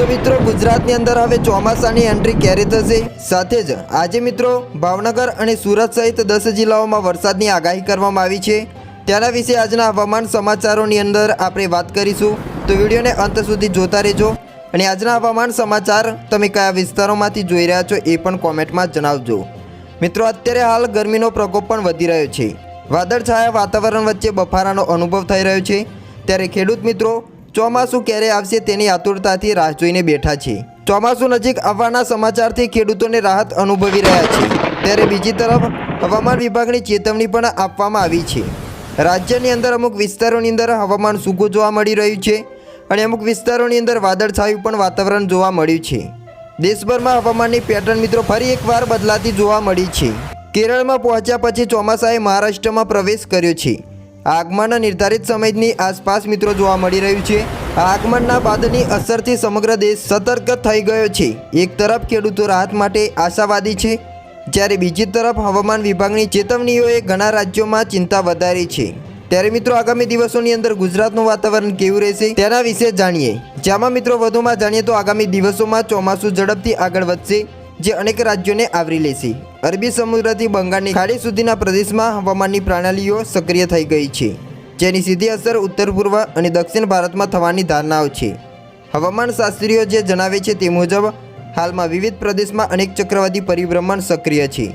તો મિત્રો ગુજરાતની અંદર હવે ચોમાસાની એન્ટ્રી ક્યારે થશે, સાથે જ આજે મિત્રો ભાવનગર અને સુરત સહિત 10 જિલ્લાઓમાં વરસાદની આગાહી કરવામાં આવી છે। તેના વિશે આજના હવામાન સમાચારોની અંદર આપણે વાત કરીશું, તો વિડીયોને અંત સુધી જોતા રહેજો। અને આજના હવામાન સમાચાર તમે કયા વિસ્તારોમાંથી જોઈ રહ્યા છો એ પણ કોમેન્ટમાં જણાવજો। મિત્રો અત્યારે હાલ ગરમીનો પ્રકોપ પણ વધી રહ્યો છે। વાદળછાયા વાતાવરણ વચ્ચે બફારાનો અનુભવ થઈ રહ્યો છે, ત્યારે ખેડૂત મિત્રો ચોમાસું ક્યારે આવશે તેની આતુરતાથી રાહ જોઈને બેઠા છે। ચોમાસું નજીક આવવાના સમાચારથી ખેડૂતોને રાહત અનુભવી રહ્યા છે, ત્યારે બીજી તરફ હવામાન વિભાગની ચેતવણી પણ આપવામાં આવી છે। રાજ્યની અંદર અમુક વિસ્તારોની અંદર હવામાન સૂકું જોવા મળી રહ્યું છે અને અમુક વિસ્તારોની અંદર વાદળછાયું પણ વાતાવરણ જોવા મળ્યું છે। દેશભરમાં હવામાનની પેટર્ન મિત્રો ફરી એકવાર બદલાતી જોવા મળી છે। કેરળમાં પહોંચ્યા પછી ચોમાસાએ મહારાષ્ટ્રમાં પ્રવેશ કર્યો છે। આગમનના નિર્ધારિત સમયની આસપાસ મિત્રો જોવા મળી રહ્યું છે। આગમનના બાદની અસરથી સમગ્ર દેશ સતર્ક થઈ ગયો છે। એક તરફ ખેડૂતો રાહત માટે આશાવાદી છે, જ્યારે બીજી તરફ હવામાન વિભાગની ચેતવણીઓએ ઘણા રાજ્યોમાં ચિંતા વધારી છે। ત્યારે મિત્રો આગામી દિવસોની અંદર ગુજરાતનું વાતાવરણ કેવું રહેશે તેના વિશે જાણીએ। જેમાં મિત્રો વધુમાં જાણીએ તો આગામી દિવસોમાં ચોમાસું ઝડપથી આગળ વધશે, જે અનેક રાજ્યોને આવરી લેશે। અરબી સમુદ્રથી બંગાળની ખાડી સુધીના પ્રદેશમાં હવામાનની પ્રણાલીઓ સક્રિય થઈ ગઈ છે, જેની સીધી અસર ઉત્તર પૂર્વ અને દક્ષિણ ભારતમાં થવાની ધારણાઓ છે। હવામાન શાસ્ત્રીઓ જે જણાવે છે તે મુજબ હાલમાં વિવિધ પ્રદેશમાં અનેક ચક્રવાતી પરિભ્રમણ સક્રિય છે,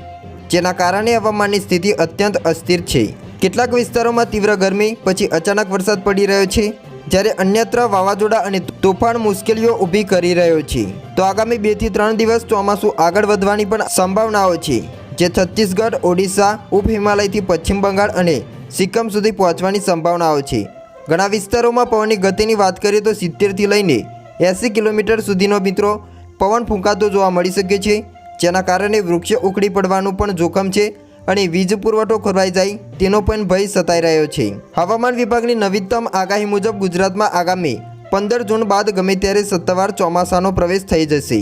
જેના કારણે હવામાનની સ્થિતિ અત્યંત અસ્થિર છે। કેટલાક વિસ્તારોમાં તીવ્ર ગરમી પછી અચાનક વરસાદ પડી રહ્યો છે, જ્યારે અન્યત્ર વાવાઝોડા અને તોફાન મુશ્કેલીઓ ઊભી કરી રહ્યો છે। તો આગામી 2 થી 3 દિવસ ચોમાસું આગળ વધવાની પણ સંભાવનાઓ છે, જે છત્તીસગઢ, ઓડિશા, ઉપ હિમાલયથી પશ્ચિમ બંગાળ અને સિક્કમ સુધી પહોંચવાની સંભાવનાઓ છે। ઘણા વિસ્તારોમાં પવનની ગતિની વાત કરીએ તો 70થી લઈને 80 કિલોમીટર સુધીનો મિત્રો પવન ફૂંકાતો જોવા મળી શકે છે, જેના કારણે વૃક્ષો ઉખડી પડવાનું પણ જોખમ છે અને વીજ પુરવઠો ખોરવાઈ જાય તેનો પણ ભય સતાઈ રહ્યો છે। હવામાન વિભાગની નવીનતમ આગાહી મુજબ ગુજરાતમાં આગામી 15 જૂન બાદ ગમે ત્યારે સત્તાવાર ચોમાસાનો પ્રવેશ થઈ જશે।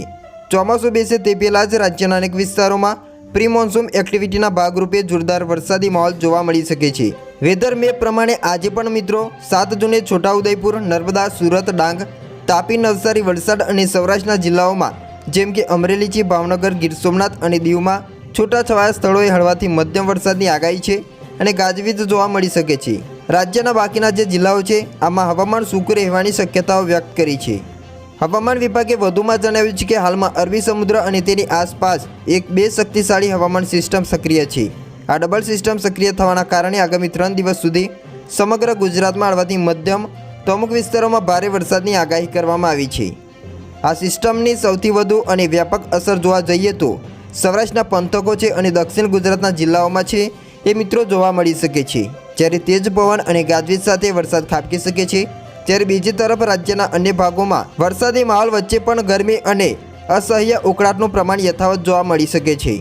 ચોમાસું બેસે તે પહેલાં જ રાજ્યના અનેક વિસ્તારોમાં પ્રી મોન્સૂન એક્ટિવિટીના ભાગરૂપે જોરદાર વરસાદી માહોલ જોવા મળી શકે છે। વેધર મેપ પ્રમાણે આજે પણ મિત્રો 7 જૂને છોટાઉદેપુર, નર્મદા, સુરત, ડાંગ, તાપી, નવસારી, વલસાડ અને સૌરાષ્ટ્રના જિલ્લાઓમાં જેમ કે અમરેલી, ભાવનગર, ગીર સોમનાથ અને દીવમાં છૂટાછવાયા સ્થળોએ હળવાથી મધ્યમ વરસાદની આગાહી છે અને ગાજવીજ જોવા મળી શકે છે। રાજ્યના બાકીના જે જિલ્લાઓ છે આમાં હવામાન સૂકું રહેવાની શક્યતાઓ વ્યક્ત કરી છે। હવામાન વિભાગે વધુમાં જણાવ્યું છે કે હાલમાં અરબી સમુદ્ર અને તેની આસપાસ 2 શક્તિશાળી હવામાન સિસ્ટમ સક્રિય છે। આ ડબલ સિસ્ટમ સક્રિય થવાના કારણે આગામી 3 દિવસ સુધી સમગ્ર ગુજરાતમાં હળવાથી મધ્યમ તો અમુક વિસ્તારોમાં ભારે વરસાદની આગાહી કરવામાં આવી છે। આ સિસ્ટમની સૌથી વધુ અને વ્યાપક અસર જોવા જઈએ તો સૌરાષ્ટ્રના પંથકો છે અને દક્ષિણ ગુજરાતના જિલ્લાઓમાં છે એ મિત્રો જોવા મળી શકે છે, જ્યારે તેજ પવન અને ગાજવીજ સાથે વરસાદ ખાબકી શકે છે। ત્યારે બીજી તરફ રાજ્યના અન્ય ભાગોમાં વરસાદી માહોલ વચ્ચે પણ ગરમી અને અસહ્ય ઉકળાટનું પ્રમાણ યથાવત જોવા મળી શકે છે।